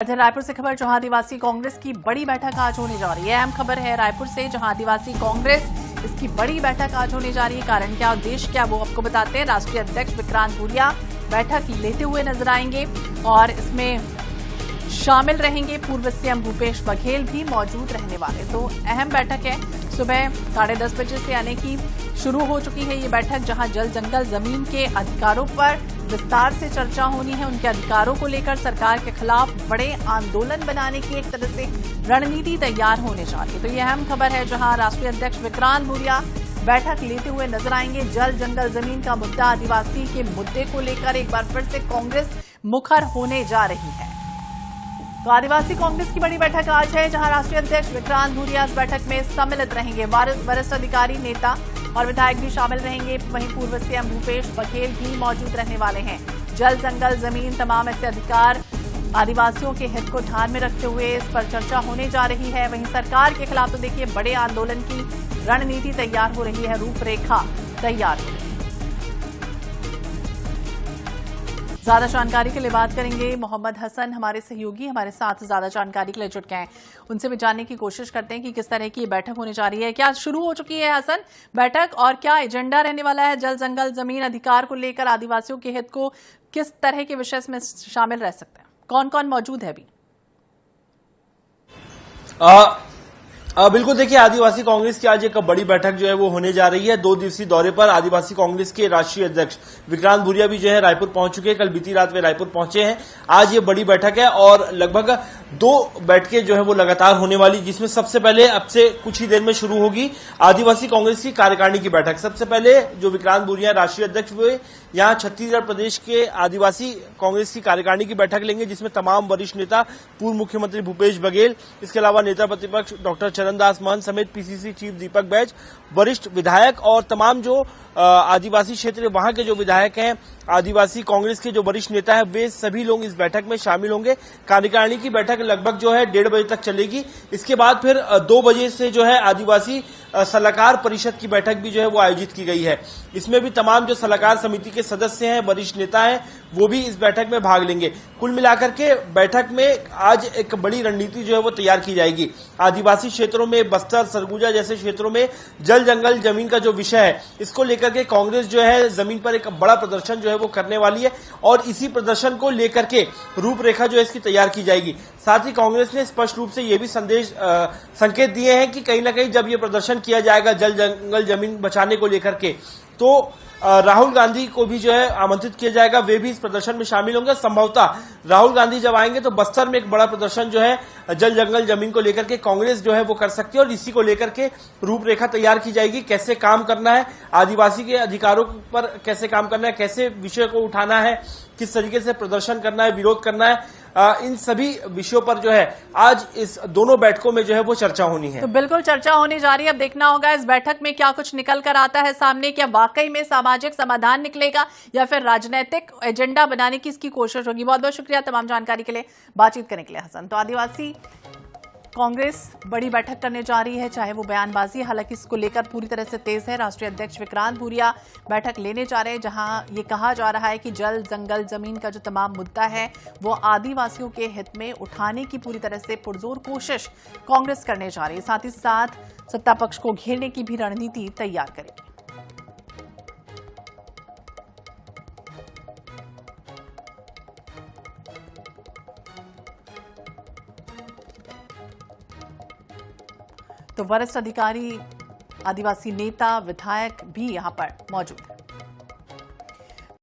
रायपुर से खबर, जहां आदिवासी कांग्रेस की बड़ी बैठक आज होने जा रही है। अहम खबर है रायपुर से, जहां आदिवासी कांग्रेस इसकी बड़ी बैठक आज होने जा रही है। कारण क्या, उद्देश्य क्या, वो आपको बताते हैं। राष्ट्रीय अध्यक्ष विक्रांत भूरिया बैठक लेते हुए नजर आएंगे और इसमें शामिल रहेंगे पूर्व सीएम भूपेश बघेल भी मौजूद रहने वाले। तो अहम बैठक है, सुबह 10:30 बजे से यानी कि शुरू हो चुकी है ये बैठक, जहां जल जंगल जमीन के अधिकारों पर विस्तार से चर्चा होनी है। उनके अधिकारों को लेकर सरकार के खिलाफ बड़े आंदोलन बनाने की एक तरह से रणनीति तैयार होने जा रही है। तो ये अहम खबर है, जहां राष्ट्रीय अध्यक्ष विक्रांत भूरिया बैठक लेते हुए नजर आएंगे। जल जंगल जमीन का मुद्दा, आदिवासी के मुद्दे को लेकर एक बार फिर से कांग्रेस मुखर होने जा रही है। तो आदिवासी कांग्रेस की बड़ी बैठक आज है, जहां राष्ट्रीय अध्यक्ष विक्रांत भूरिया इस बैठक में सम्मिलित रहेंगे। वरिष्ठ अधिकारी, नेता और विधायक भी शामिल रहेंगे। वहीं पूर्व सीएम भूपेश बघेल भी मौजूद रहने वाले हैं। जल जंगल जमीन तमाम ऐसे अधिकार आदिवासियों के हित को ध्यान में रखते हुए इस पर चर्चा होने जा रही है। वहीं सरकार के खिलाफ तो देखिए बड़े आंदोलन की रणनीति तैयार हो रही है, रूपरेखा तैयार हो रही है। ज्यादा जानकारी के लिए बात करेंगे मोहम्मद हसन, हमारे सहयोगी हमारे साथ ज्यादा जानकारी के लिए जुट गए हैं। उनसे भी जानने की कोशिश करते हैं कि किस तरह की बैठक होने जा रही है। क्या शुरू हो चुकी है हसन बैठक, और क्या एजेंडा रहने वाला है? जल जंगल जमीन अधिकार को लेकर आदिवासियों के हित को किस तरह के विषय में शामिल रह सकते हैं? कौन कौन मौजूद है अभी? बिल्कुल, देखिए, आदिवासी कांग्रेस की आज एक बड़ी बैठक जो है वो होने जा रही है। 2 दिवसीय दौरे पर आदिवासी कांग्रेस के राष्ट्रीय अध्यक्ष विक्रांत भूरिया भी जो है रायपुर पहुंच चुके हैं। कल बीती रात वे रायपुर पहुंचे हैं। आज ये बड़ी बैठक है और लगभग 2 बैठकें जो है वो लगातार होने वाली, जिसमें सबसे पहले अब से कुछ ही देर में शुरू होगी आदिवासी कांग्रेस की कार्यकारिणी की बैठक। सबसे पहले जो विक्रांत भूरिया राष्ट्रीय अध्यक्ष हुए यहाँ छत्तीसगढ़ प्रदेश के आदिवासी कांग्रेस की कार्यकारिणी की बैठक लेंगे, जिसमें तमाम वरिष्ठ नेता, पूर्व मुख्यमंत्री भूपेश बघेल, इसके अलावा नेता प्रतिपक्ष डॉक्टर चरणदास महंत समेत पीसीसी चीफ दीपक बैज, वरिष्ठ विधायक और तमाम जो आदिवासी क्षेत्र वहां के जो विधायक हैं, आदिवासी कांग्रेस के जो वरिष्ठ नेता हैं, वे सभी लोग इस बैठक में शामिल होंगे। कार्यकारिणी की बैठक लगभग जो है 1:30 बजे तक चलेगी। इसके बाद फिर 2 बजे से जो है आदिवासी सलाहकार परिषद की बैठक भी जो है वो आयोजित की गई है। इसमें भी तमाम जो सलाहकार समिति के सदस्य हैं, वरिष्ठ नेता हैं, वो भी इस बैठक में भाग लेंगे। कुल मिलाकर के बैठक में आज एक बड़ी रणनीति जो है वो तैयार की जाएगी। आदिवासी क्षेत्रों में, बस्तर, सरगुजा जैसे क्षेत्रों में जल जंगल जमीन का जो विषय है, इसको लेकर के कांग्रेस जो है जमीन पर एक बड़ा प्रदर्शन जो है वो करने वाली है और इसी प्रदर्शन को लेकर के रूपरेखा जो है इसकी तैयार की जाएगी। साथ ही कांग्रेस ने स्पष्ट रूप से ये भी संकेत दिए हैं कि कहीं ना कहीं जब ये प्रदर्शन किया जाएगा जल जंगल जमीन बचाने को लेकर के, तो राहुल गांधी को भी जो है आमंत्रित किया जाएगा। वे भी इस प्रदर्शन में शामिल होंगे। संभवतः राहुल गांधी जब आएंगे तो बस्तर में एक बड़ा प्रदर्शन जो है जल जंगल जमीन को लेकर के कांग्रेस जो है वो कर सकती है और इसी को लेकर के रूपरेखा तैयार की जाएगी। कैसे काम करना है, आदिवासी के अधिकारों पर कैसे काम करना है, कैसे विषय को उठाना है, किस तरीके से प्रदर्शन करना है, विरोध करना है, इन सभी विषयों पर जो है आज इस दोनों बैठकों में जो है वो चर्चा होनी है। तो बिल्कुल चर्चा होने जा रही है। अब देखना होगा इस बैठक में क्या कुछ निकल कर आता है सामने। क्या वाकई में सामाजिक समाधान निकलेगा या फिर राजनीतिक एजेंडा बनाने की इसकी कोशिश होगी? बहुत बहुत शुक्रिया तमाम जानकारी के लिए, बातचीत करने के लिए हसन। तो आदिवासी कांग्रेस बड़ी बैठक करने जा रही है, चाहे वो बयानबाजी, हालांकि इसको लेकर पूरी तरह से तेज है। राष्ट्रीय अध्यक्ष विक्रांत भूरिया बैठक लेने जा रहे हैं, जहां ये कहा जा रहा है कि जल जंगल जमीन का जो तमाम मुद्दा है वो आदिवासियों के हित में उठाने की पूरी तरह से पुरजोर कोशिश कांग्रेस करने जा रही है। साथ ही साथ सत्ता पक्ष को घेरने की भी रणनीति तैयार करेगी। तो वरिष्ठ अधिकारी, आदिवासी नेता, विधायक भी यहां पर मौजूद हैं।